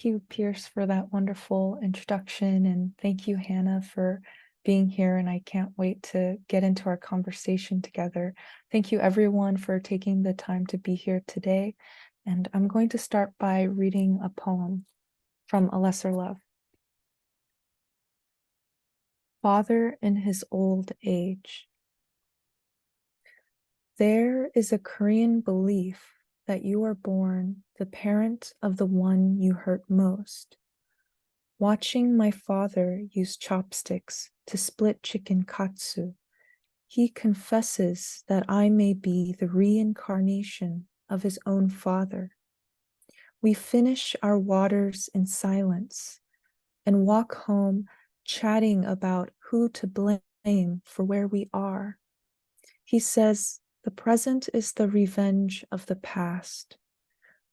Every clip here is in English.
You, Pierce, for that wonderful introduction. And thank you, Hannah, for being here. And I can't wait to get into our conversation together. Thank you, everyone, for taking the time to be here today. And I'm going to start by reading a poem from A Lesser Love. Father in his old age. There is a Korean belief that you are born the parent of the one you hurt most. Watching my father use chopsticks to split chicken katsu, he confesses that I may be the reincarnation of his own father. We finish our waters in silence and walk home chatting about who to blame for where we are. He says the present is the revenge of the past.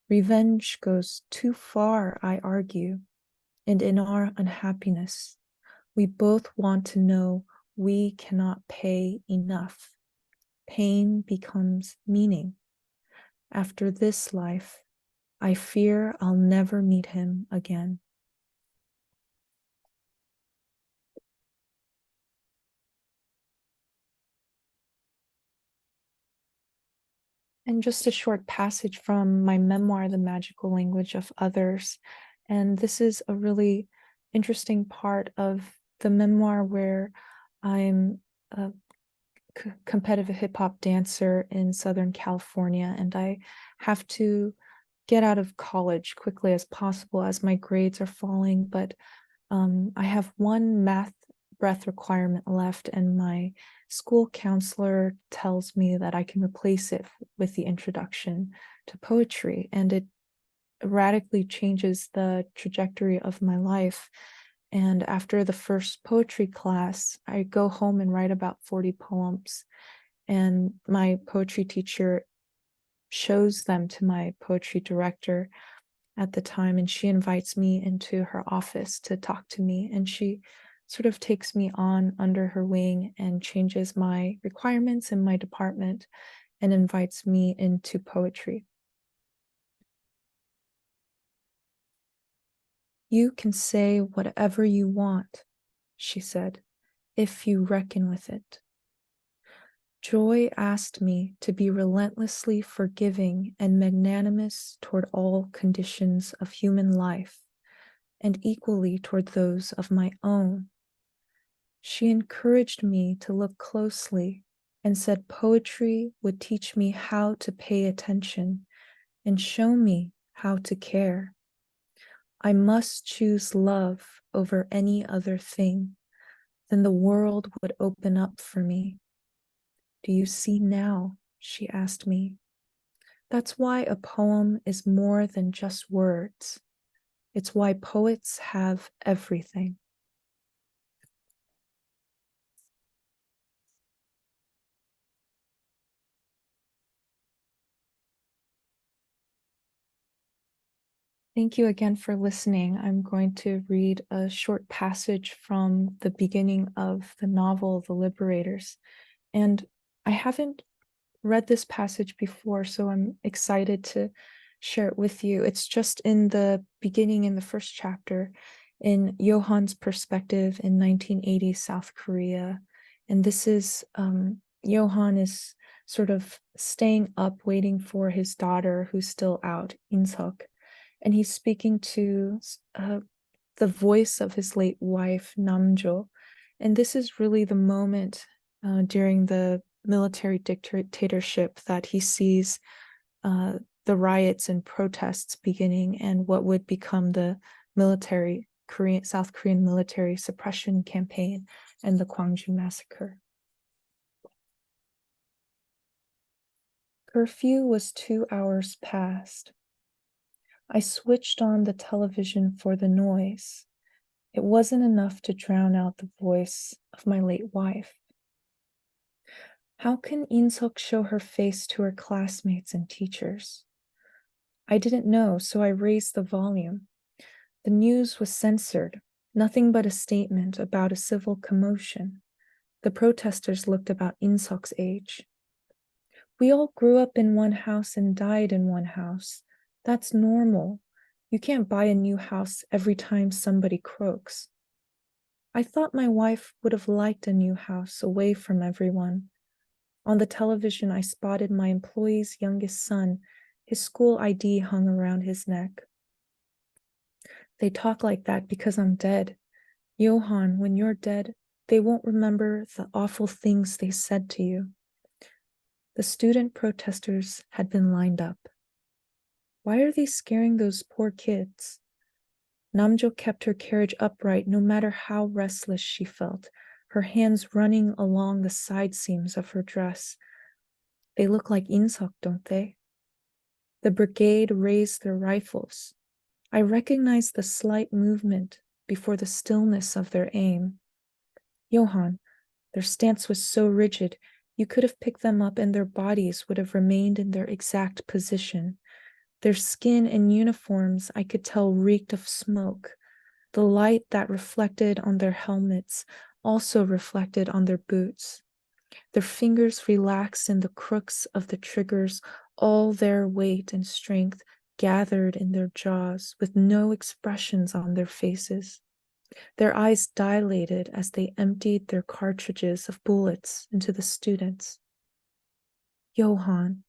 Revenge goes too far, I argue. And in our unhappiness, we both want to know we cannot pay enough. Pain becomes meaning. After this life, I fear I'll never meet him again. And just a short passage from my memoir, The Magical Language of Others. And this is a really interesting part of the memoir where I'm a competitive hip hop dancer in Southern California, and I have to get out of college quickly as possible as my grades are falling. But I have one math breath requirement left, and my school counselor tells me that I can replace it with the introduction to poetry, and it radically changes the trajectory of my life. And after the first poetry class, I go home and write about 40 poems. And my poetry teacher shows them to my poetry director at the time, and she invites me into her office to talk to me. And she sort of takes me on under her wing and changes my requirements in my department and invites me into poetry. You can say whatever you want, she said, if you reckon with it. Joy asked me to be relentlessly forgiving and magnanimous toward all conditions of human life, and equally toward those of my own. She encouraged me to look closely and said poetry would teach me how to pay attention and show me how to care. I must choose love over any other thing, then the world would open up for me. Do you see now? She asked me. That's why a poem is more than just words. It's why poets have everything. Thank you again for listening. I'm going to read a short passage from the beginning of the novel, The Liberators. And I haven't read this passage before, so I'm excited to share it with you. It's just in the beginning, in the first chapter, in Johan's perspective in 1980 South Korea. And this is, Johan is sort of staying up, waiting for his daughter who's still out, Insuk. And he's speaking to the voice of his late wife, Namjo. And this is really the moment during the military dictatorship that he sees the riots and protests beginning and what would become the South Korean military suppression campaign and the Gwangju Massacre. Curfew was 2 hours past. I switched on the television for the noise. It wasn't enough to drown out the voice of my late wife. How can Insuk show her face to her classmates and teachers? I didn't know, so I raised the volume. The news was censored, nothing but a statement about a civil commotion. The protesters looked about Insuk's age. We all grew up in one house and died in one house. That's normal. You can't buy a new house every time somebody croaks. I thought my wife would have liked a new house away from everyone. On the television, I spotted my employee's youngest son. His school ID hung around his neck. They talk like that because I'm dead. Johan, when you're dead, they won't remember the awful things they said to you. The student protesters had been lined up. Why are they scaring those poor kids? Namjo kept her carriage upright no matter how restless she felt, her hands running along the side seams of her dress. They look like Insuk, don't they? The brigade raised their rifles. I recognized the slight movement before the stillness of their aim. Johan, their stance was so rigid, you could have picked them up and their bodies would have remained in their exact position. Their skin and uniforms, I could tell, reeked of smoke. The light that reflected on their helmets also reflected on their boots. Their fingers relaxed in the crooks of the triggers, all their weight and strength gathered in their jaws with no expressions on their faces. Their eyes dilated as they emptied their cartridges of bullets into the students. Johan,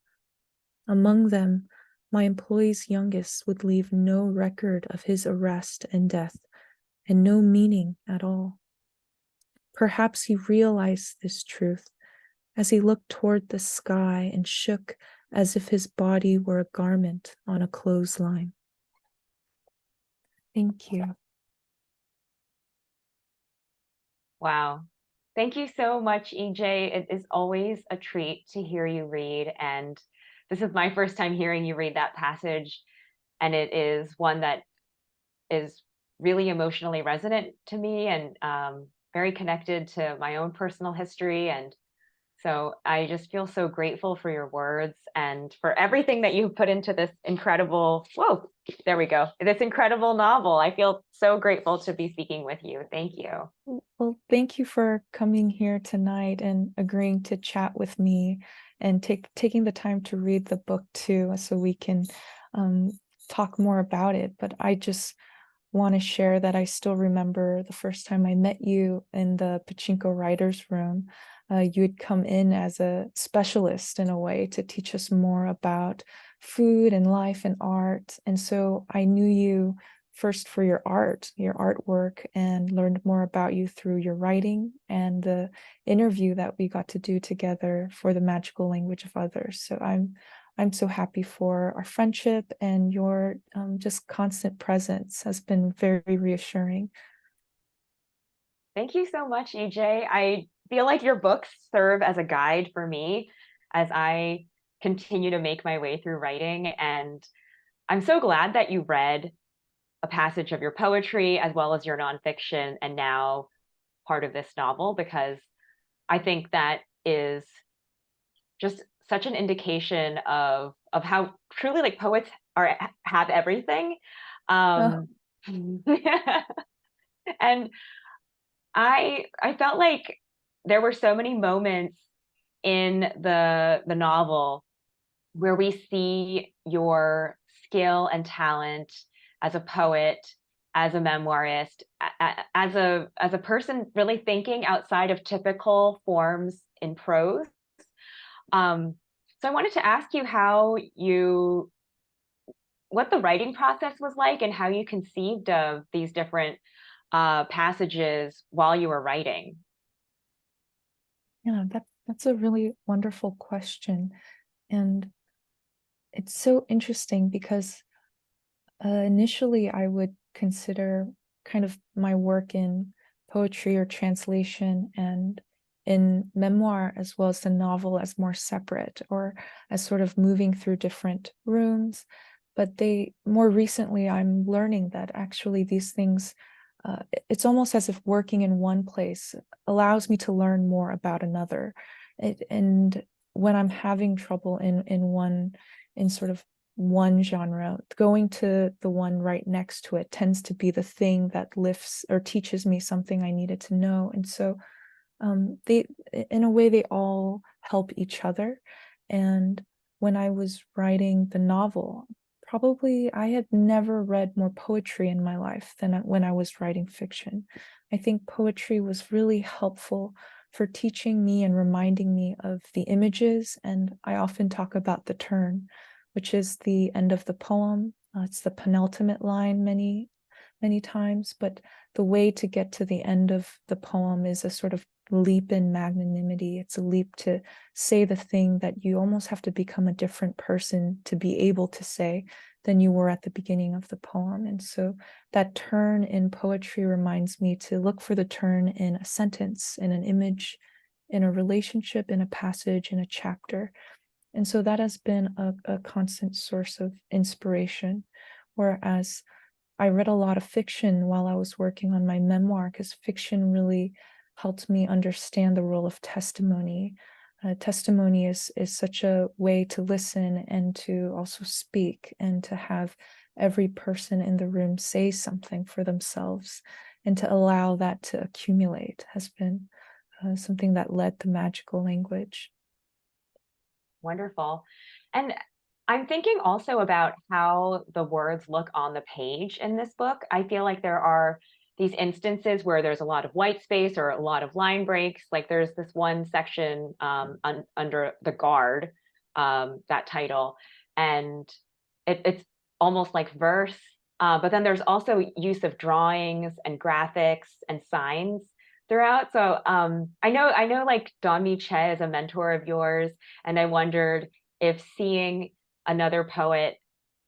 among them, my employee's youngest would leave no record of his arrest and death, and no meaning at all. Perhaps he realized this truth as he looked toward the sky and shook as if his body were a garment on a clothesline. Thank you. Wow. Thank you so much, EJ. It is always a treat to hear you read. And this is my first time hearing you read that passage. And it is one that is really emotionally resonant to me and very connected to my own personal history. And so I just feel so grateful for your words and for everything that you've put into this incredible, whoa, there we go, this incredible novel. I feel so grateful to be speaking with you. Thank you. Well, thank you for coming here tonight and agreeing to chat with me and taking the time to read the book too, so we can talk more about it. But I just want to share that I still remember the first time I met you in the Pachinko writers room. You had come in as a specialist in a way to teach us more about food and life and art. And so I knew you first for your art, your artwork, and learned more about you through your writing and the interview that we got to do together for The Magical Language of Others. So I'm so happy for our friendship, and your just constant presence has been very reassuring. Thank you so much, EJ. I feel like your books serve as a guide for me as I continue to make my way through writing. And I'm so glad that you read a passage of your poetry as well as your nonfiction and now part of this novel, because I think that is just such an indication of how truly like poets are have everything. Oh, Um, and I felt like there were so many moments in the novel where we see your skill and talent as a poet, as a memoirist, as a person really thinking outside of typical forms in prose. So I wanted to ask you what the writing process was like and how you conceived of these different passages while you were writing. yeah, that's a really wonderful question. And it's so interesting because initially I would consider kind of my work in poetry or translation and in memoir as well as the novel as more separate, or as sort of moving through different rooms. But more recently, I'm learning that actually these things, it's almost as if working in one place allows me to learn more about another. And when I'm having trouble in sort of one genre, going to the one right next to it tends to be the thing that lifts or teaches me something I needed to know. And so they, in a way, they all help each other. And when I was writing the novel, probably I had never read more poetry in my life than when I was writing fiction. I think poetry was really helpful for teaching me and reminding me of the images. And I often talk about the turn, which is the end of the poem. It's the penultimate line many times, but the way to get to the end of the poem is a sort of leap in magnanimity. It's a leap to say the thing that you almost have to become a different person to be able to say than you were at the beginning of the poem. And so that turn in poetry reminds me to look for the turn in a sentence, in an image, in a relationship, in a passage, in a chapter. And so that has been a constant source of inspiration. Whereas I read a lot of fiction while I was working on my memoir, because fiction really helped me understand the role of testimony. Testimony is such a way to listen and to also speak and to have every person in the room say something for themselves, and to allow that to accumulate has been something that led the magical language. Wonderful. And I'm thinking also about how the words look on the page in this book. I feel like there are these instances where there's a lot of white space or a lot of line breaks. Like there's this one section under the guard, that title, and it's almost like verse. But then there's also use of drawings and graphics and signs throughout. So I know like Donmi Che is a mentor of yours, and I wondered if seeing another poet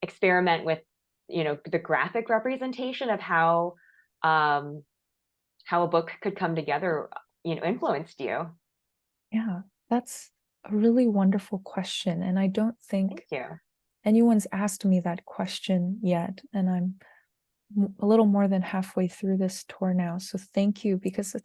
experiment with, the graphic representation of how a book could come together, influenced you. Yeah, that's a really wonderful question. And I don't Thank think you. anyone's asked me that question yet. And I'm a little more than halfway through this tour now. So thank you, because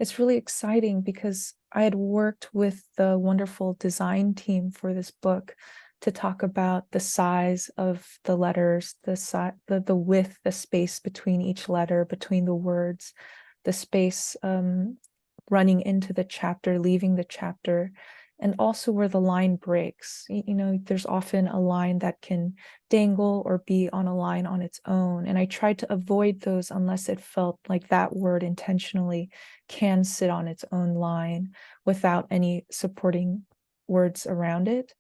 it's really exciting, because I had worked with the wonderful design team for this book to talk about the size of the letters, the width, the space between each letter, between the words, the space running into the chapter, leaving the chapter, and also where the line breaks. There's often a line that can dangle or be on a line on its own. And I tried to avoid those unless it felt like that word intentionally can sit on its own line without any supporting words around it.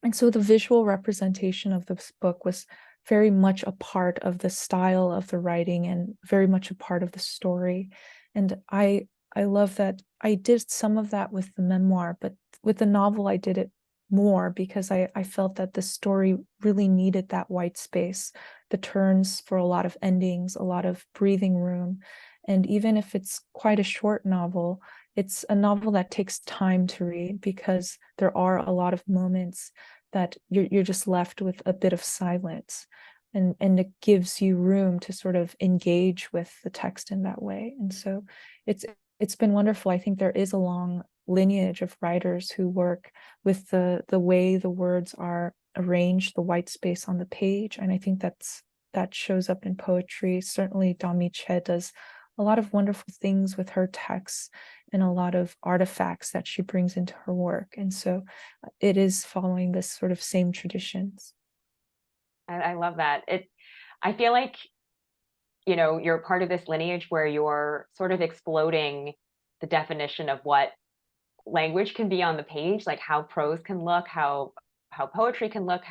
And so the visual representation of this book was very much a part of the style of the writing and very much a part of the story. And I love that I did some of that with the memoir, but with the novel, I did it more because I felt that the story really needed that white space, the turns for a lot of endings, a lot of breathing room. And even if it's quite a short novel, it's a novel that takes time to read, because there are a lot of moments that you're just left with a bit of silence, and it gives you room to sort of engage with the text in that way. And so it's been wonderful. I think there is a long lineage of writers who work with the way the words are arranged, the white space on the page. And I think that shows up in poetry. Certainly Dami Che does a lot of wonderful things with her texts and a lot of artifacts that she brings into her work. And so it is following this sort of same traditions. I love that. I feel like, you're part of this lineage where you're sort of exploding the definition of what language can be on the page, like how prose can look, how poetry can look,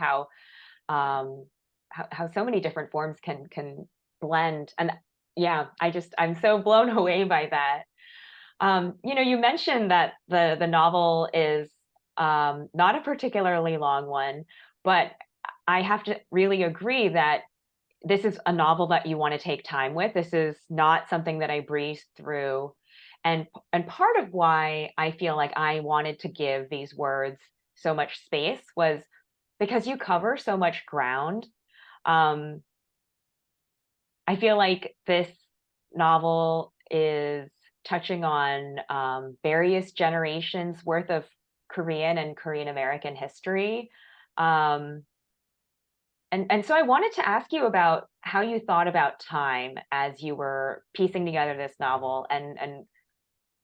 um how so many different forms can blend. And yeah, I'm so blown away by that. You mentioned that the novel is not a particularly long one, but I have to really agree that this is a novel that you want to take time with. This is not something that I breezed through. And part of why I feel like I wanted to give these words so much space was because you cover so much ground. Um, I feel like this novel is touching on various generations worth of Korean and Korean American history. Um, and so I wanted to ask you about how you thought about time as you were piecing together this novel, and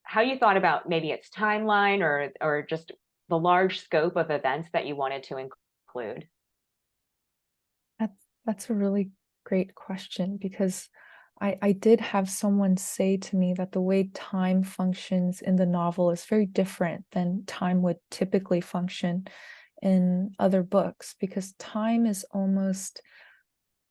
how you thought about maybe its timeline, or just the large scope of events that you wanted to include. That's a really great question because I did have someone say to me that the way time functions in the novel is very different than time would typically function in other books, because time is almost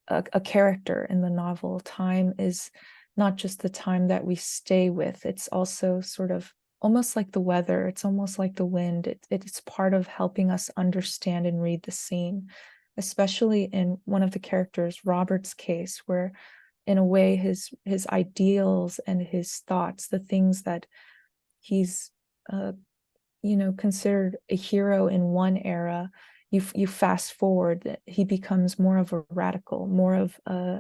a character in the novel. Time is not just the time that we stay with, it's also sort of almost like the weather, it's almost like the wind. It's part of helping us understand and read the scene, especially in one of the characters, Robert's case, where in a way his ideals and his thoughts, the things that he's uh, considered a hero in one era, you fast forward, he becomes more of a radical, more of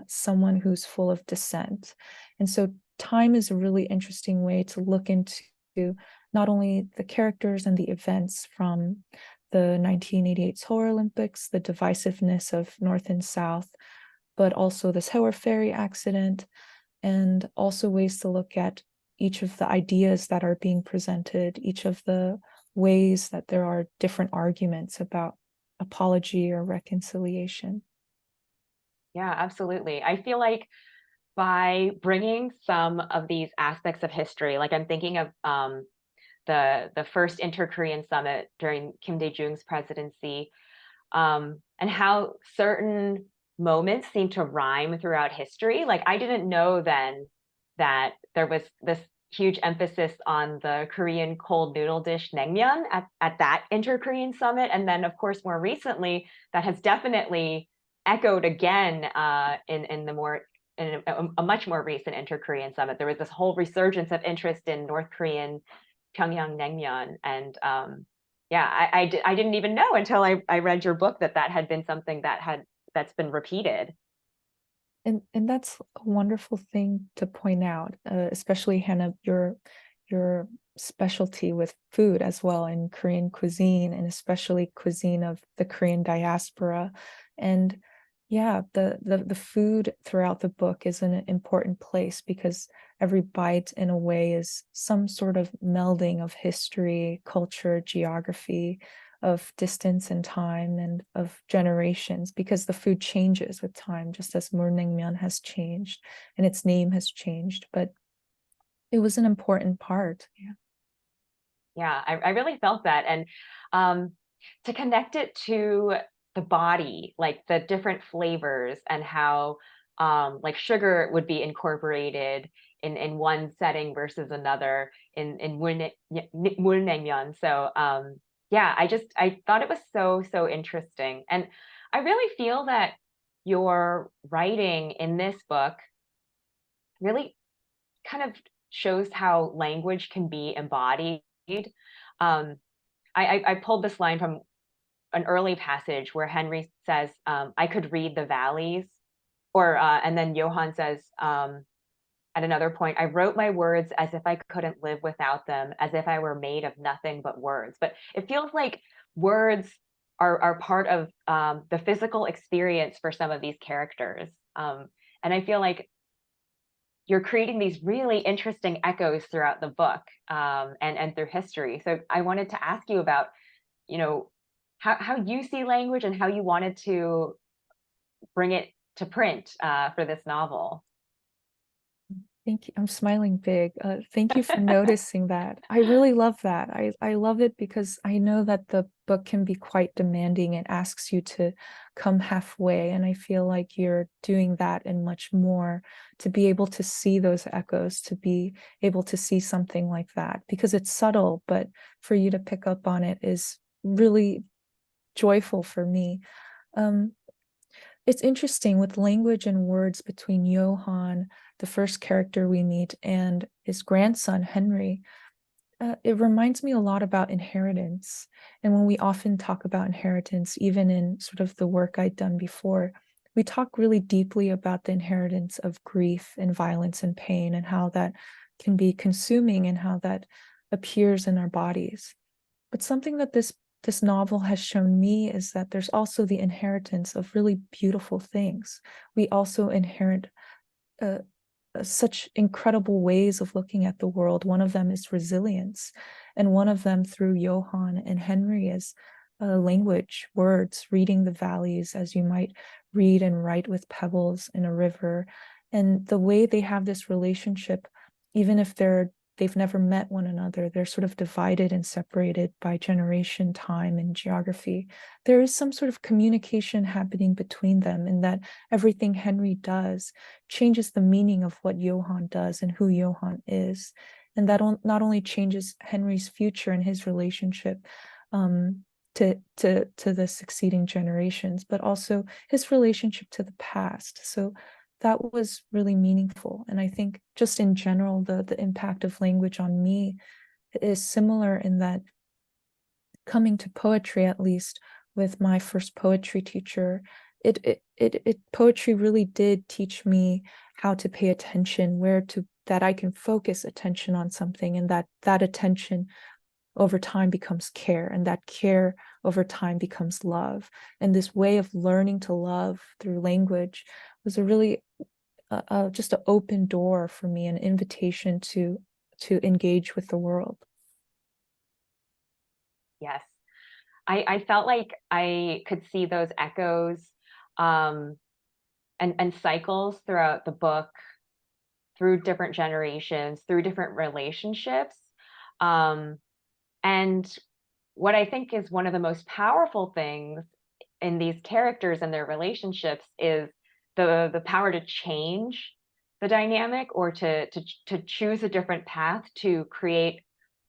someone who's full of dissent. And so time is a really interesting way to look into not only the characters and the events from the 1988 Seoul Olympics, the divisiveness of North and South, but also the Sewol ferry accident, and also ways to look at each of the ideas that are being presented, each of the ways that there are different arguments about apology or reconciliation. Yeah, absolutely. I feel like by bringing some of these aspects of history, like I'm thinking of the first inter-Korean summit during Kim Dae-jung's presidency, and how certain moments seem to rhyme throughout history. Like I didn't know then that there was this huge emphasis on the Korean cold noodle dish naengmyeon at that inter-Korean summit. And then of course, more recently, that has definitely echoed again in the more in a much more recent inter-Korean summit. There was this whole resurgence of interest in North Korean Pyongyang naengmyeon, and yeah, I didn't even know until I read your book that that had been something that's been repeated. And that's a wonderful thing to point out, especially Hannah, your specialty with food as well in Korean cuisine, and especially cuisine of the Korean diaspora. And yeah, the food throughout the book is an important place because every bite in a way is some sort of melding of history, culture, geography, of distance and time, and of generations, because the food changes with time, just as Murnengmyeon has changed and its name has changed. But it was an important part. Yeah. Yeah, I really felt that. And um, to connect it to the body, like the different flavors and how like sugar would be incorporated in one setting versus another in mulnaengmyeon. So yeah, I thought it was so interesting. And I really feel that your writing in this book really kind of shows how language can be embodied. Um, I pulled this line from an early passage where Henry says, "I could read the valleys," or and then Johann says at another point, "I wrote my words as if I couldn't live without them, as if I were made of nothing but words." But it feels like words are part of the physical experience for some of these characters, and I feel like you're creating these really interesting echoes throughout the book, and through history. So I wanted to ask you about, you know, how you see language and how you wanted to bring it to print for this novel. Thank you. I'm smiling big. Thank you for noticing that. I really love that. I love it because I know that the book can be quite demanding and asks you to come halfway. And I feel like you're doing that and much more, to be able to see those echoes, to be able to see something like that, because it's subtle, but for you to pick up on it is really joyful for me. Um, it's interesting with language and words between Johann, the first character we meet, and his grandson, Henry. It reminds me a lot about inheritance. And when we often talk about inheritance, even in sort of the work I'd done before, we talk really deeply about the inheritance of grief and violence and pain, and how that can be consuming and how that appears in our bodies. But something that this novel has shown me is that there's also the inheritance of really beautiful things. We also inherit uh, such incredible ways of looking at the world. One of them is resilience, and one of them through Johann and Henry is language, words, reading the valleys as you might read and write with pebbles in a river. And the way they have this relationship, even if they've never met one another, they're sort of divided and separated by generation, time, and geography. There is some sort of communication happening between them, in that everything Henry does changes the meaning of what Johann does and who Johann is. And that not only changes Henry's future and his relationship to the succeeding generations, but also his relationship to the past. So that was really meaningful. And I think just in general, the impact of language on me is similar, in that coming to poetry, at least with my first poetry teacher, poetry really did teach me how to pay attention, that I can focus attention on something, and that attention over time becomes care, and that care over time becomes love. And this way of learning to love through language was a really just an open door for me, an invitation to engage with the world. Yes. I felt like I could see those echoes um, and cycles throughout the book, through different generations, through different relationships. Um, and what I think is one of the most powerful things in these characters and their relationships is the power to change the dynamic, or to choose a different path to create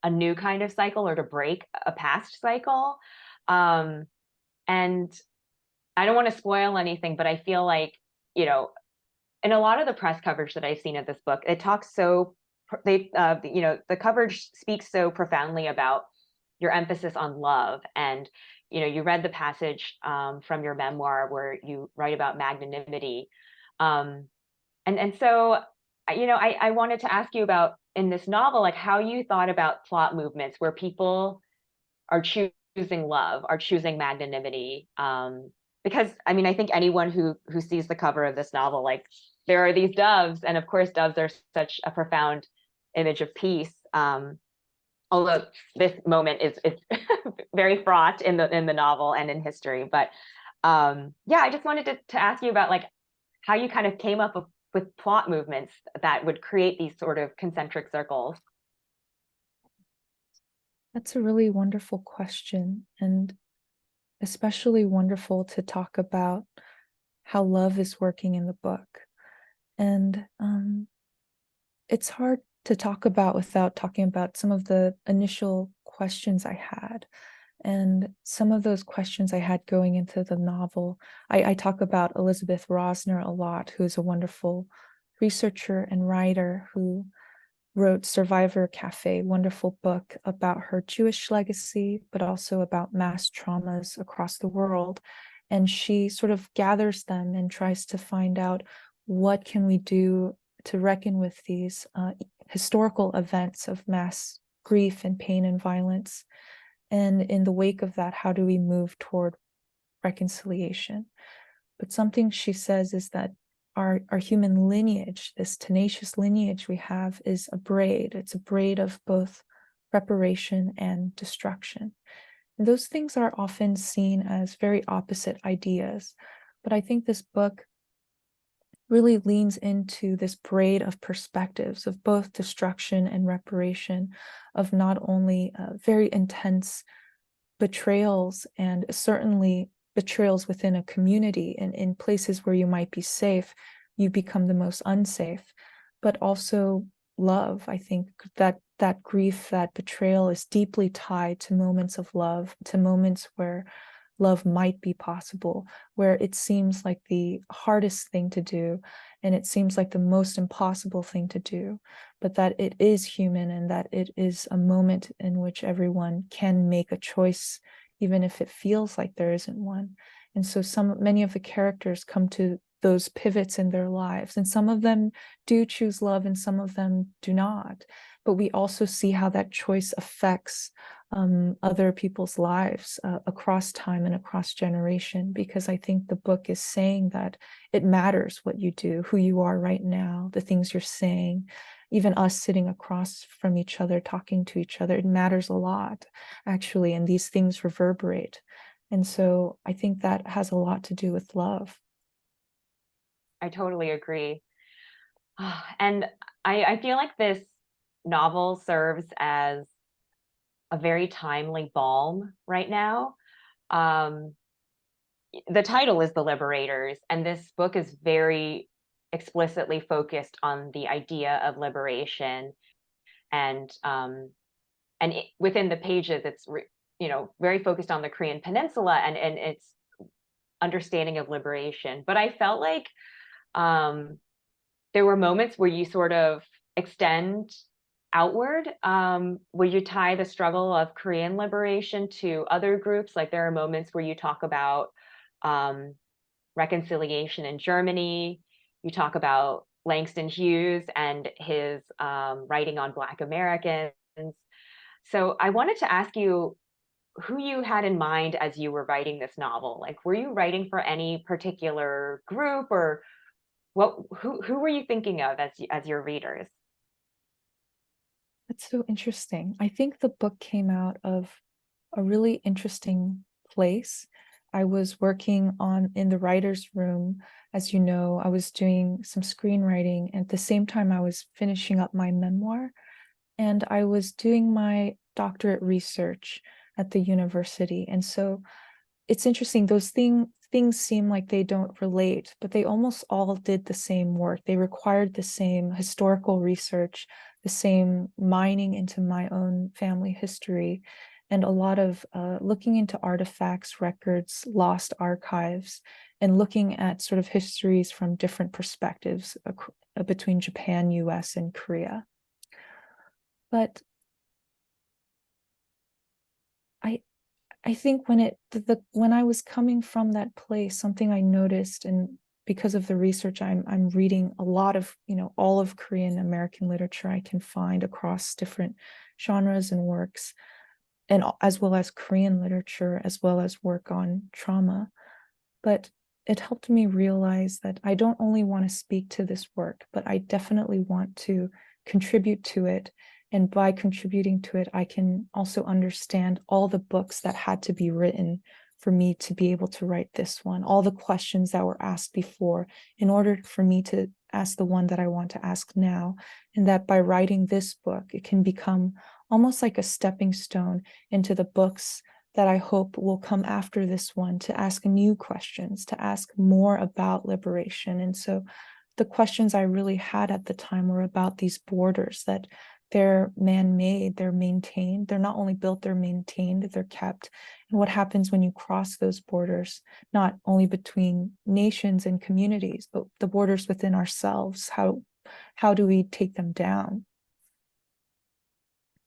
a new kind of cycle, or to break a past cycle. Um, and I don't want to spoil anything, but I feel like, you know, in a lot of the press coverage that I've seen of this book, it talks so the coverage speaks so profoundly about your emphasis on love. And you read the passage from your memoir where you write about magnanimity, um, and so I wanted to ask you about, in this novel, like how you thought about plot movements where people are choosing love, are choosing magnanimity. Because I mean, I think anyone who sees the cover of this novel, like, there are these doves, and of course, doves are such a profound image of peace. Although this moment is very fraught in the novel and in history, but yeah, I just wanted to ask you about, like, how you kind of came up with plot movements that would create these sort of concentric circles. That's a really wonderful question, and especially wonderful to talk about how love is working in the book. And it's hard to talk about without talking about some of the initial questions I had. And some of those questions I had going into the novel, I talk about Elizabeth Rosner a lot, who's a wonderful researcher and writer who wrote Survivor Cafe, wonderful book about her Jewish legacy, but also about mass traumas across the world. And she sort of gathers them and tries to find out, what can we do to reckon with these historical events of mass grief and pain and violence? And in the wake of that, how do we move toward reconciliation? But something she says is that our human lineage, this tenacious lineage we have, is a braid. It's a braid of both reparation and destruction. And those things are often seen as very opposite ideas. But I think this book really leans into this braid of perspectives of both destruction and reparation, of not only very intense betrayals, and certainly betrayals within a community, and in places where you might be safe, you become the most unsafe, but also love. I think that grief, that betrayal is deeply tied to moments of love, to moments where love might be possible, where it seems like the hardest thing to do, and it seems like the most impossible thing to do, but that it is human, and that it is a moment in which everyone can make a choice, even if it feels like there isn't one. And so many of the characters come to those pivots in their lives, and some of them do choose love and some of them do not. But we also see how that choice affects other people's lives across time and across generation, because I think the book is saying that it matters what you do, who you are right now, the things you're saying, even us sitting across from each other, talking to each other. It matters a lot, actually, and these things reverberate. And so I think that has a lot to do with love. I totally agree. And I feel like this novel serves as a very timely balm right now. Um, the title is The Liberators, and this book is very explicitly focused on the idea of liberation, and within the pages, it's very focused on the Korean Peninsula and its understanding of liberation. But I felt like um, there were moments where you sort of extend outward, where you tie the struggle of Korean liberation to other groups. Like there are moments where you talk about um, reconciliation in Germany. You talk about Langston Hughes and his writing on Black Americans. So I wanted to ask you who you had in mind as you were writing this novel. Like, were you writing for any particular group, or who were you thinking of as your readers? That's so interesting. I think the book came out of a really interesting place. I was working on in the writer's room. As you know, I was doing some screenwriting. And at the same time, I was finishing up my memoir. And I was doing my doctorate research at the university. And so it's interesting, those things seem like they don't relate, but they almost all did the same work. They required the same historical research, the same mining into my own family history, and a lot of looking into artifacts, records, lost archives, and looking at sort of histories from different perspectives between Japan, US, and Korea. But I I think when I was coming from that place, something I noticed, and because of the research, I'm reading a lot of, all of Korean American literature I can find across different genres and works, and as well as Korean literature, as well as work on trauma. But it helped me realize that I don't only want to speak to this work, but I definitely want to contribute to it. And by contributing to it, I can also understand all the books that had to be written for me to be able to write this one, all the questions that were asked before, in order for me to ask the one that I want to ask now. And that by writing this book, it can become almost like a stepping stone into the books that I hope will come after this one, to ask new questions, to ask more about liberation. And so the questions I really had at the time were about these borders, that they're man-made, they're maintained. They're not only built, they're maintained, they're kept. And what happens when you cross those borders, not only between nations and communities, but the borders within ourselves? How do we take them down?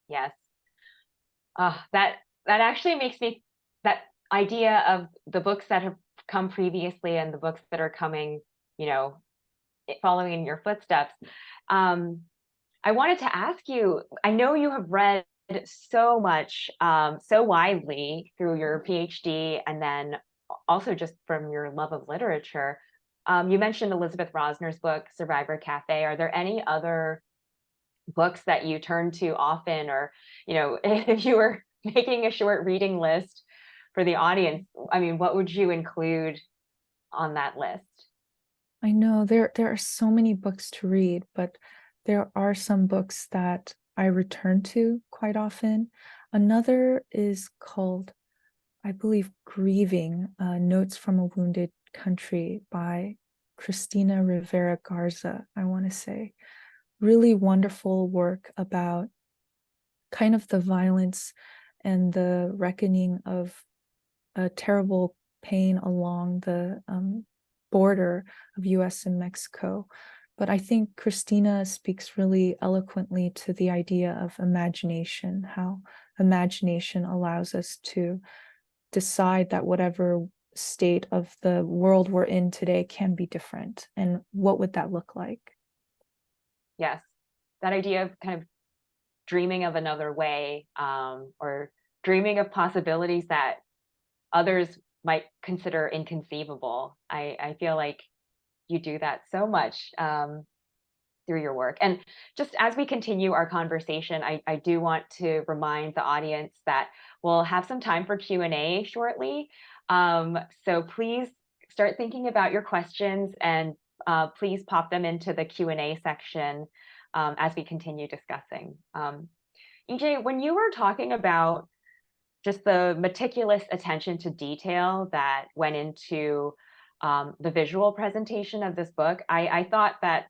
Yes. That actually makes me, that idea of the books that have come previously and the books that are coming, you know, following in your footsteps. Um, I wanted to ask you, I know you have read so much, so widely through your PhD, and then also just from your love of literature. You mentioned Elizabeth Rosner's book, Survivor Cafe. Are there any other books that you turn to often, or, if you were making a short reading list for the audience, I mean, what would you include on that list? I know there are so many books to read, but there are some books that I return to quite often. Another is called, I believe, Grieving, Notes from a Wounded Country by Cristina Rivera Garza, I want to say. Really wonderful work about kind of the violence and the reckoning of a terrible pain along the border of US and Mexico. But I think Christina speaks really eloquently to the idea of imagination, how imagination allows us to decide that whatever state of the world we're in today can be different. And what would that look like? Yes, that idea of kind of dreaming of another way, or dreaming of possibilities that others might consider inconceivable. I feel like you do that so much through your work. And just as we continue our conversation, I do want to remind the audience that we'll have some time for Q&A shortly. So please start thinking about your questions and please pop them into the Q&A section as we continue discussing. EJ, when you were talking about just the meticulous attention to detail that went into the visual presentation of this book, I thought that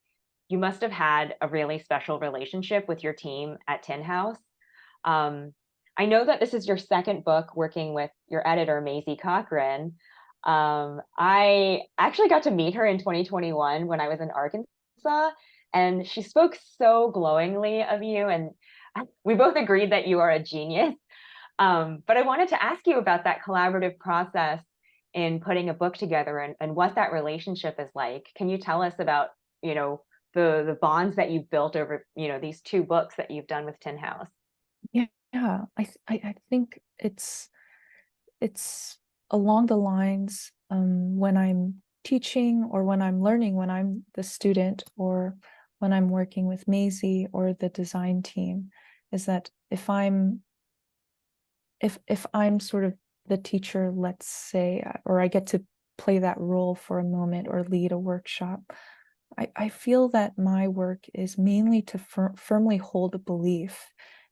you must have had a really special relationship with your team at Tin House. I know that this is your second book working with your editor, Maisie Cochran. I actually got to meet her in 2021 when I was in Arkansas, and she spoke so glowingly of you, and we both agreed that you are a genius. But I wanted to ask you about that collaborative process in putting a book together and what that relationship is like. Can you tell us about, the bonds that you've built over, these two books that you've done with Tin House? Yeah, I think it's along the lines when I'm teaching or when I'm learning, when I'm the student or when I'm working with Maisie or the design team, is that if I'm sort of the teacher, let's say, or I get to play that role for a moment or lead a workshop, I feel that my work is mainly to firmly hold a belief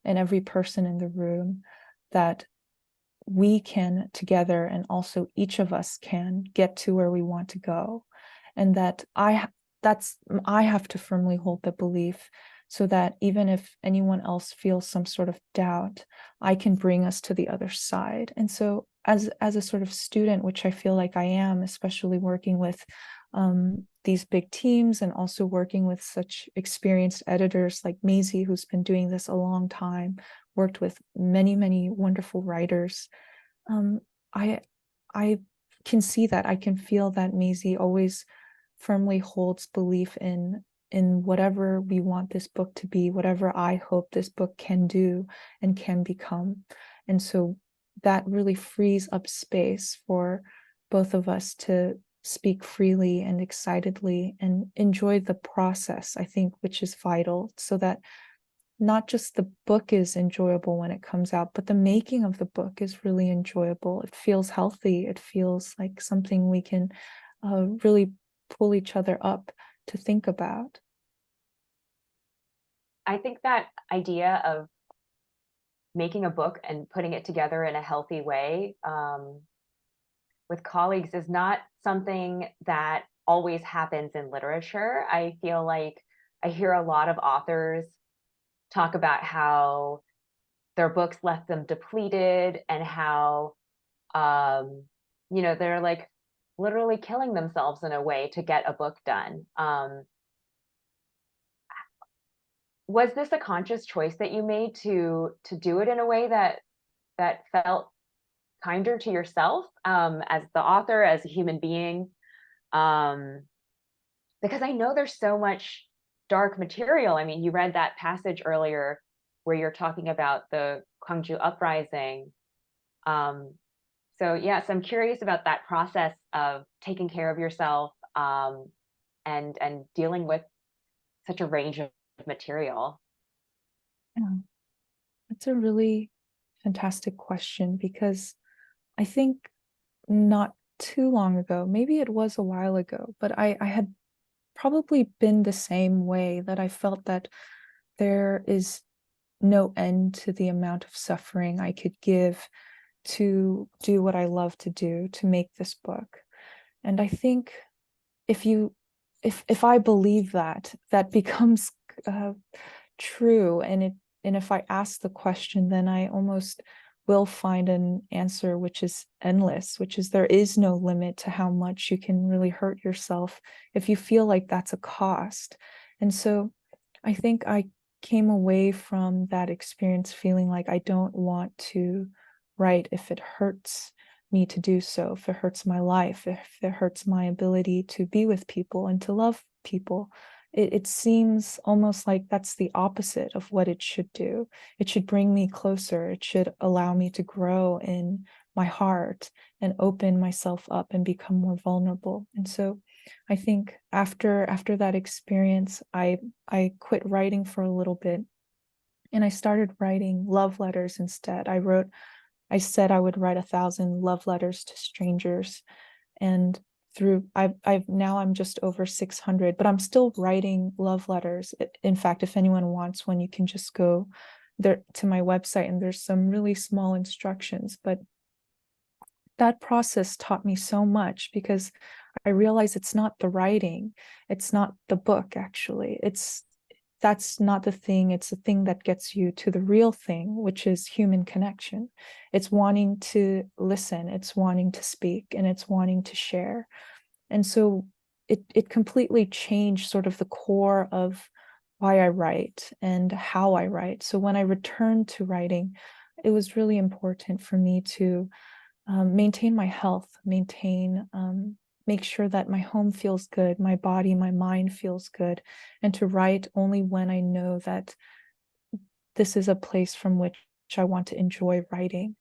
in every person in the room that we can together, and also each of us can get to where we want to go. And that I have to firmly hold the belief, so that even if anyone else feels some sort of doubt, I can bring us to the other side. And so as a sort of student, which I feel like I am, especially working with these big teams and also working with such experienced editors like Maisie, who's been doing this a long time, worked with many, many wonderful writers. I can see that. I can feel that Maisie always firmly holds belief in whatever we want this book to be, whatever I hope this book can do and can become. And so that really frees up space for both of us to speak freely and excitedly and enjoy the process, I think, which is vital, so that not just the book is enjoyable when it comes out, but the making of the book is really enjoyable. It feels healthy. It feels like something we can really pull each other up to think about. I think that idea of making a book and putting it together in a healthy way with colleagues is not something that always happens in literature. I feel like I hear a lot of authors talk about how their books left them depleted and how they're like literally killing themselves in a way to get a book done. Was this a conscious choice that you made to do it in a way that felt kinder to yourself as the author, as a human being? Because I know there's so much dark material. I mean, you read that passage earlier where you're talking about the Gwangju uprising. So yes, I'm curious about that process of taking care of yourself and dealing with such a range of material. Yeah, that's a really fantastic question, because I think not too long ago, maybe it was a while ago, but I had probably been the same way, that I felt that there is no end to the amount of suffering I could give to do what I love to do, to make this book. And I think if I believe that, that becomes true, and if I ask the question, then I almost will find an answer which is endless, which is there is no limit to how much you can really hurt yourself if you feel like that's a cost. And so I think I came away from that experience feeling like I don't want to write if it hurts me to do so, if it hurts my life, if it hurts my ability to be with people and to love people. It seems almost like that's the opposite of what it should do. It should bring me closer. It should allow me to grow in my heart and open myself up and become more vulnerable. And so I think after that experience, I quit writing for a little bit, and I started writing love letters instead. I said I would write 1,000 love letters to strangers. And through, now I'm just over 600, but I'm still writing love letters. In fact, if anyone wants one, you can just go there to my website, and there's some really small instructions. But that process taught me so much, because I realized it's not the writing, it's not the book, actually. That's not the thing. It's the thing that gets you to the real thing, which is human connection. It's wanting to listen, it's wanting to speak, and it's wanting to share. And so it completely changed sort of the core of why I write and how I write. So when I returned to writing, it was really important for me to maintain my health, make sure that my home feels good, my body, my mind feels good, and to write only when I know that this is a place from which I want to enjoy writing.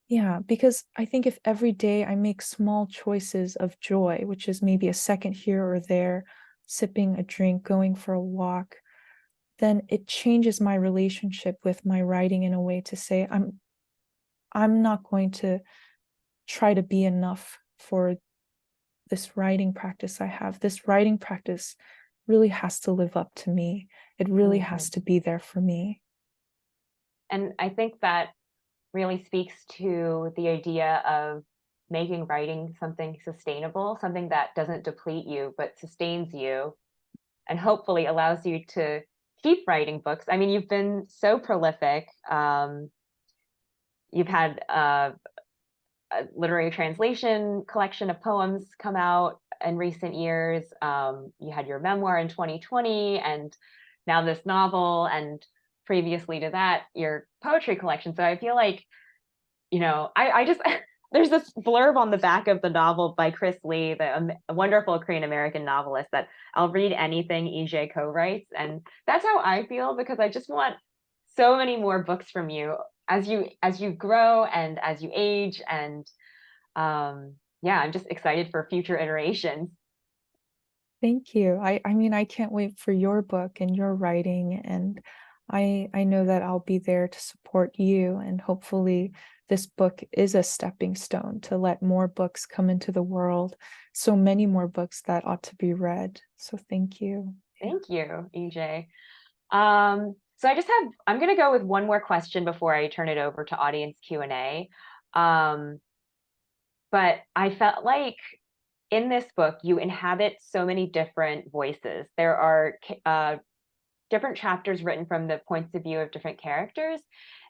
Yeah, because I think if every day I make small choices of joy, which is maybe a second here or there, sipping a drink, going for a walk, then it changes my relationship with my writing in a way to say, I'm not going to try to be enough for this writing practice I have. This writing practice really has to live up to me. It really has to be there for me. And I think that really speaks to the idea of making writing something sustainable, something that doesn't deplete you, but sustains you and hopefully allows you to keep writing books. I mean, you've been so prolific. You've had a literary translation collection of poems come out in recent years. You had your memoir in 2020, and now this novel, and previously to that, your poetry collection. So I feel like, I just there's this blurb on the back of the novel by Chris Lee, the wonderful Korean American novelist, that I'll read anything EJ co-writes, and that's how I feel, because I just want so many more books from you as you grow and as you age, and yeah, I'm just excited for future iterations. Thank you. I mean, I can't wait for your book and your writing, and I know that I'll be there to support you, and hopefully this book is a stepping stone to let more books come into the world, so many more books that ought to be read. So thank you. Thank you, EJ. So I'm going to go with one more question before I turn it over to audience Q&A. But I felt like in this book, you inhabit so many different voices. There are different chapters written from the points of view of different characters.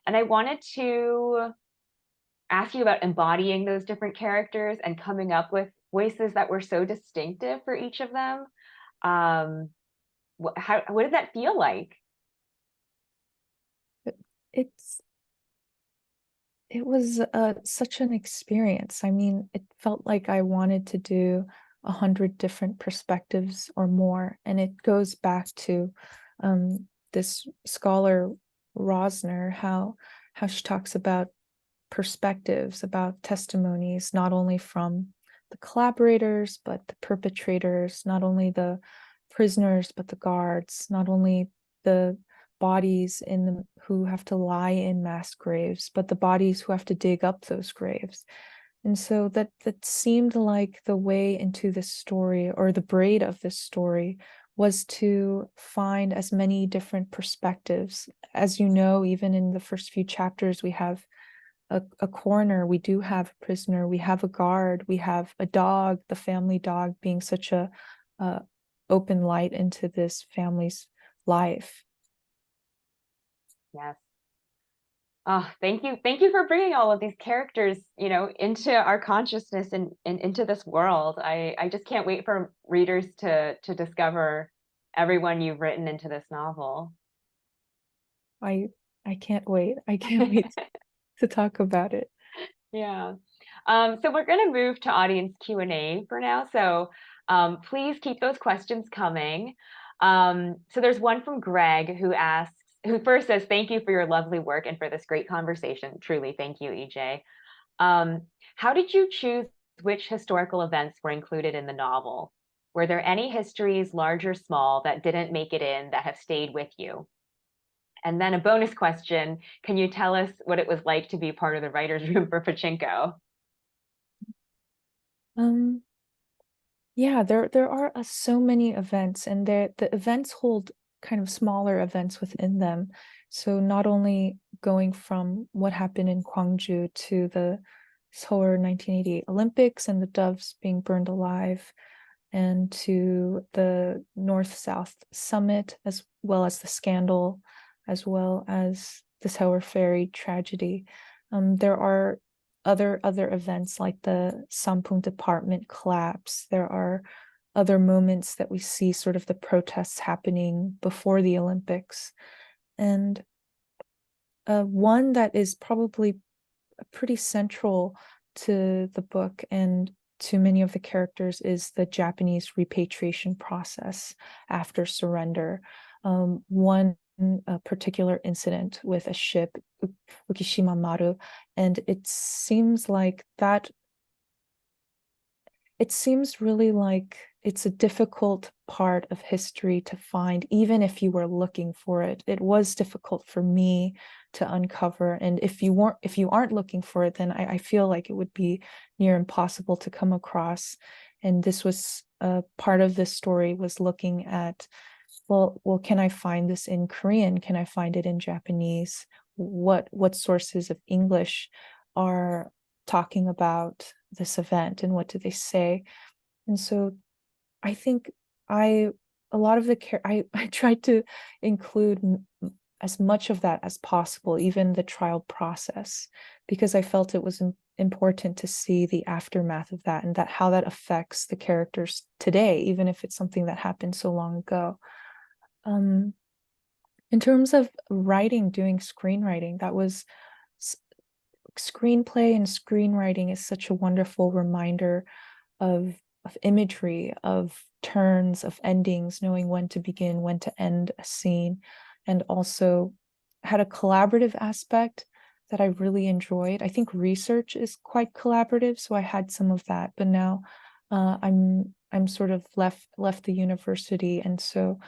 And I wanted to ask you about embodying those different characters and coming up with voices that were so distinctive for each of them. What did that feel like? It's it was such an experience. I mean, it felt like I wanted to do 100 different perspectives or more, and it goes back to this scholar Rosner, how she talks about perspectives, about testimonies, not only from the collaborators, but the perpetrators, not only the prisoners, but the guards, not only the bodies who have to lie in mass graves, but the bodies who have to dig up those graves. And so that seemed like the way into this story, or the braid of this story, was to find as many different perspectives. As you know, even in the first few chapters, we have a coroner, we do have a prisoner, we have a guard, we have a dog, the family dog being such a open light into this family's life. Yes. Oh, thank you. Thank you for bringing all of these characters, into our consciousness and into this world. I just can't wait for readers to discover everyone you've written into this novel. I can't wait. I can't wait to talk about it. Yeah. So we're going to move to audience Q&A for now. So please keep those questions coming. So there's one from Greg who first says, thank you for your lovely work and for this great conversation. Truly, thank you, EJ. How did you choose which historical events were included in the novel? Were there any histories, large or small, that didn't make it in that have stayed with you? And then a bonus question, can you tell us what it was like to be part of the writer's room for Pachinko? Um, yeah, there are so many events, and the events hold kind of smaller events within them. So not only going from what happened in Gwangju to the Seoul 1988 Olympics and the doves being burned alive, and to the North-South Summit, as well as the scandal, as well as the Sewol ferry tragedy. There are other events like the Sampung department collapse. There are other moments that we see sort of the protests happening before the Olympics. And one that is probably pretty central to the book and to many of the characters is the Japanese repatriation process after surrender. One particular incident with a ship, Ukishima Maru, and it seems really like it's a difficult part of history to find, even if you were looking for it. It was difficult for me to uncover. And if you aren't looking for it, then I feel like it would be near impossible to come across. And this was part of this story was looking at, well, can I find this in Korean? Can I find it in Japanese? What sources of English are talking about this event and what do they say? And so I think I a lot of the I tried to include as much of that as possible, even the trial process, because I felt it was important to see the aftermath of that and that how that affects the characters today, even if it's something that happened so long ago. Um, in terms of writing, doing screenwriting, that was screenplay and screenwriting is such a wonderful reminder of imagery, of turns, of endings, knowing when to begin, when to end a scene, and also had a collaborative aspect that I really enjoyed. I think research is quite collaborative, so I had some of that, but now I'm sort of left the university, and so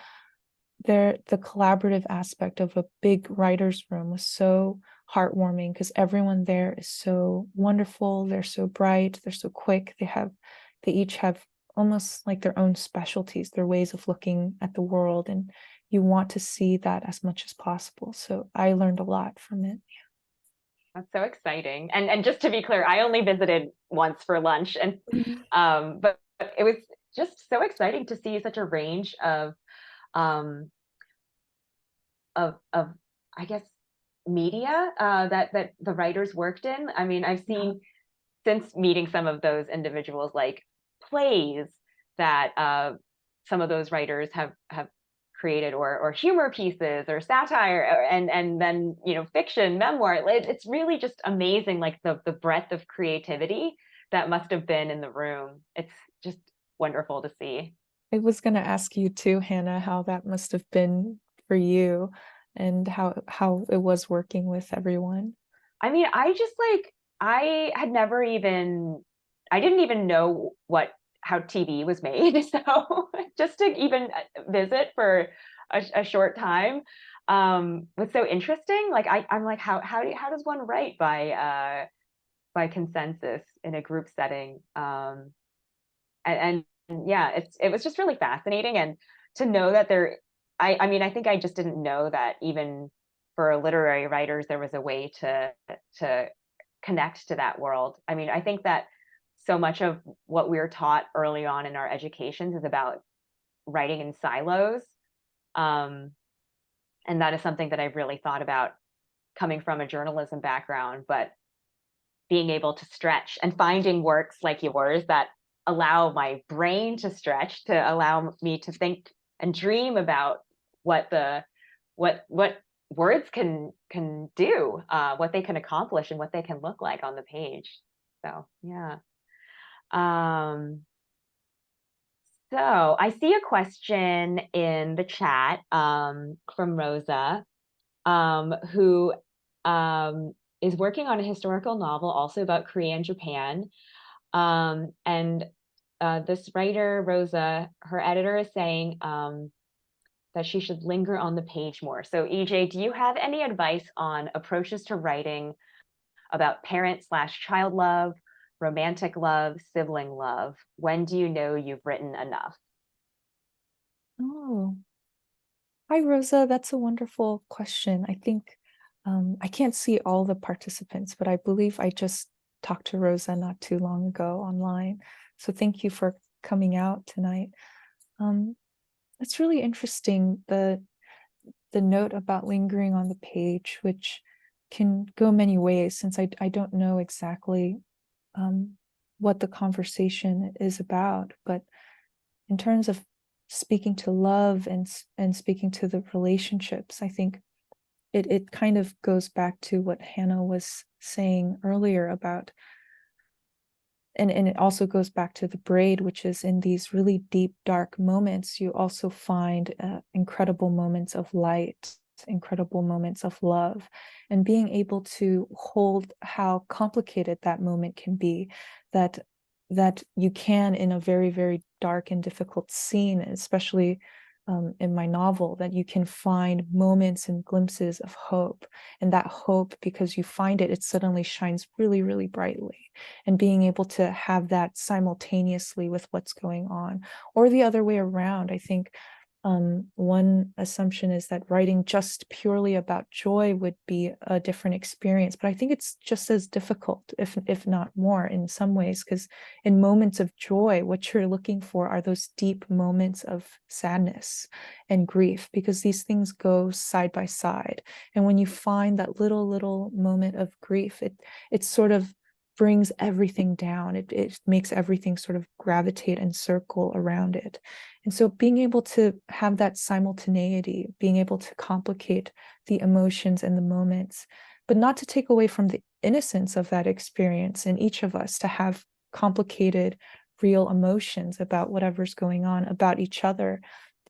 the collaborative aspect of a big writer's room was so heartwarming because everyone there is so wonderful. They're so bright. They're so quick. They each have almost like their own specialties, their ways of looking at the world, and you want to see that as much as possible. So I learned a lot from it. That's so exciting. And just to be clear, I only visited once for lunch, and Mhm. but it was just so exciting to see such a range um, of I guess media that the writers worked in. I mean, I've Yeah. seen since meeting some of those individuals, like plays that some of those writers have created, or humor pieces, or satire, and then fiction, memoir. It's really just amazing, like the breadth of creativity that must have been in the room. It's just wonderful to see. I was going to ask you too, Hannah, how that must have been for you and how it was working with everyone. I mean, I just like I had never even I didn't even know what how TV was made. So just to even visit for a short time was so interesting. Like I'm like, how does one write by consensus in a group setting? And yeah, it was just really fascinating. And to know that I mean, I think I just didn't know that even for literary writers there was a way to connect to that world. I mean, I think that so much of what we're taught early on in our educations is about writing in silos. um, and that is something that I've really thought about coming from a journalism background, but being able to stretch and finding works like yours that allow my brain to stretch, to allow me to think and dream about what the what words can do, what they can accomplish, and what they can look like on the page. So yeah. Um, so I see a question in the chat from Rosa, who is working on a historical novel also about Korea and Japan. And this writer, Rosa, her editor is saying that she should linger on the page more. So EJ, do you have any advice on approaches to writing about parent/child love, romantic love, sibling love? When do you know you've written enough? Oh, hi, Rosa. That's a wonderful question. I think I can't see all the participants, but I believe I just talked to Rosa not too long ago online. So thank you for coming out tonight. It's really interesting, the note about lingering on the page, which can go many ways since I don't know exactly what the conversation is about. But in terms of speaking to love and speaking to the relationships, I think it kind of goes back to what Hannah was saying earlier about, and it also goes back to the braid, which is in these really deep, dark moments, you also find incredible moments of light, incredible moments of love, and being able to hold how complicated that moment can be, that you can, in a very, very dark and difficult scene, especially in my novel, that you can find moments and glimpses of hope. And that hope, because you find it, it suddenly shines really, really brightly. And being able to have that simultaneously with what's going on, or the other way around. I think one assumption is that writing just purely about joy would be a different experience, but I think it's just as difficult, if not more, in some ways, because in moments of joy, what you're looking for are those deep moments of sadness and grief, because these things go side by side. And when you find that little moment of grief, it sort of brings everything down. It makes everything sort of gravitate and circle around it. And so being able to have that simultaneity, being able to complicate the emotions and the moments, but not to take away from the innocence of that experience in each of us, to have complicated, real emotions about whatever's going on, about each other.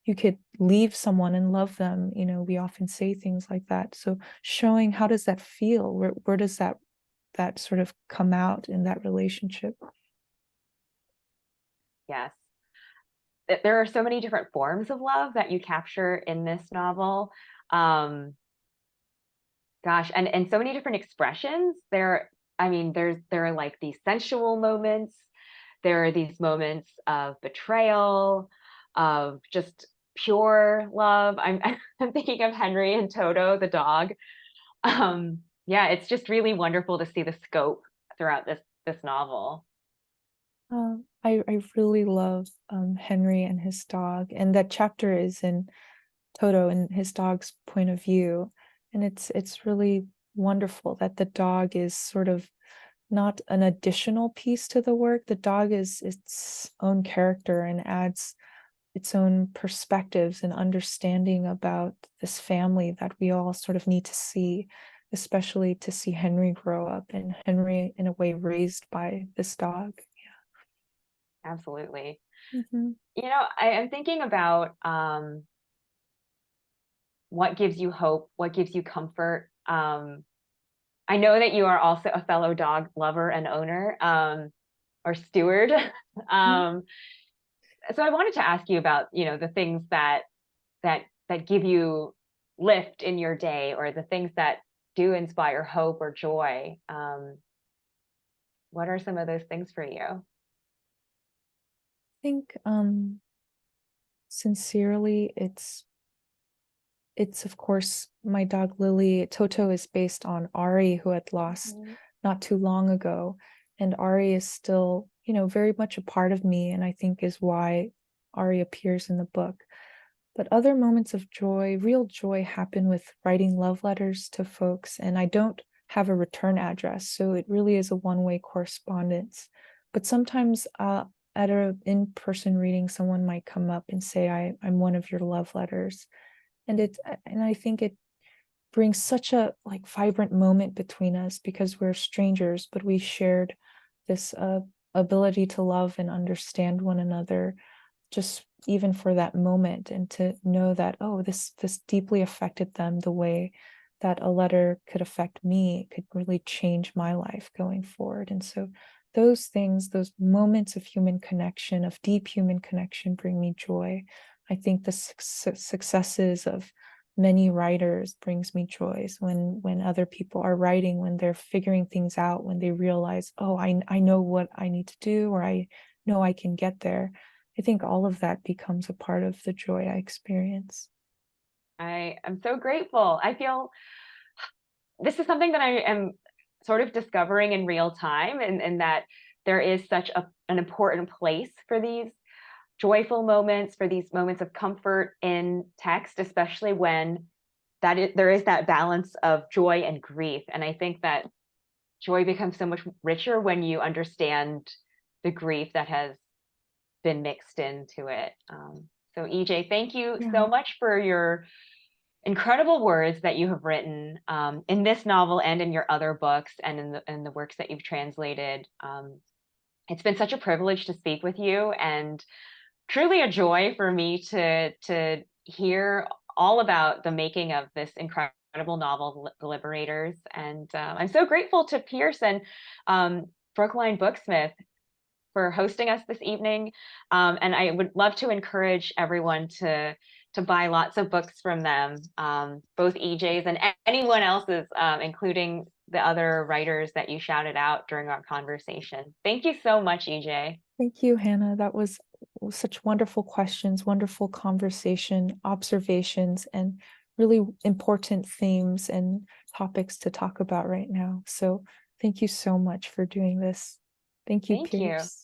You could leave someone and love them. We often say things like that. So showing, how does that feel? Where does that sort of come out in that relationship? Yes. There are so many different forms of love that you capture in this novel. Um, gosh, and so many different expressions. I mean, there are like these sensual moments. There are these moments of betrayal, of just pure love. I'm thinking of Henry and Toto, the dog. Yeah, it's just really wonderful to see the scope throughout this novel. I really love Henry and his dog, and that chapter is in Toto and his dog's point of view, and it's really wonderful that the dog is sort of not an additional piece to the work. The dog is its own character and adds its own perspectives and understanding about this family that we all sort of need to see, especially to see Henry grow up, and Henry in a way raised by this dog. Absolutely. Mhm. I'm thinking about what gives you hope, what gives you comfort. I know that you are also a fellow dog lover and owner, or steward. Mhm. um, so I wanted to ask you about, the things that give you lift in your day, or the things that do inspire hope or joy. What are some of those things for you? I think sincerely, it's of course my dog Lily. Toto is based on Ari, who had lost Mhm. not too long ago, and Ari is still, very much a part of me, and I think is why Ari appears in the book. But other moments of joy, real joy, happen with writing love letters to folks, and I don't have a return address, so it really is a one-way correspondence. But sometimes at a in-person reading, someone might come up and say, I'm one of your love letters. And I think it brings such a like vibrant moment between us, because we're strangers, but we shared this ability to love and understand one another, just even for that moment, and to know that, oh, this deeply affected them the way that a letter could affect me. It could really change my life going forward. And so those things, those moments of human connection, of deep human connection, bring me joy. I think the successes of many writers brings me joys when other people are writing, when they're figuring things out, when they realize, oh, I know what I need to do, or I know I can get there. I think all of that becomes a part of the joy I experience. I am so grateful. I feel this is something that I am sort of discovering in real time, and that there is such an important place for these joyful moments, for these moments of comfort in text, especially when there is that balance of joy and grief. And I think that joy becomes so much richer when you understand the grief that has been mixed into it. So EJ, thank you Yeah. so much for your incredible words that you have written in this novel and in your other books and in the works that you've translated. It's been such a privilege to speak with you, and truly a joy for me to hear all about the making of this incredible novel, The Liberators. And I'm so grateful to Pierce and Brookline Booksmith for hosting us this evening. And I would love to encourage everyone to buy lots of books from them, both EJ's and anyone else's, including the other writers that you shouted out during our conversation. Thank you so much, EJ. Thank you, Hannah. That was such wonderful questions, wonderful conversation, observations, and really important themes and topics to talk about right now. So thank you so much for doing this. Thank you, Thank you. Pierce.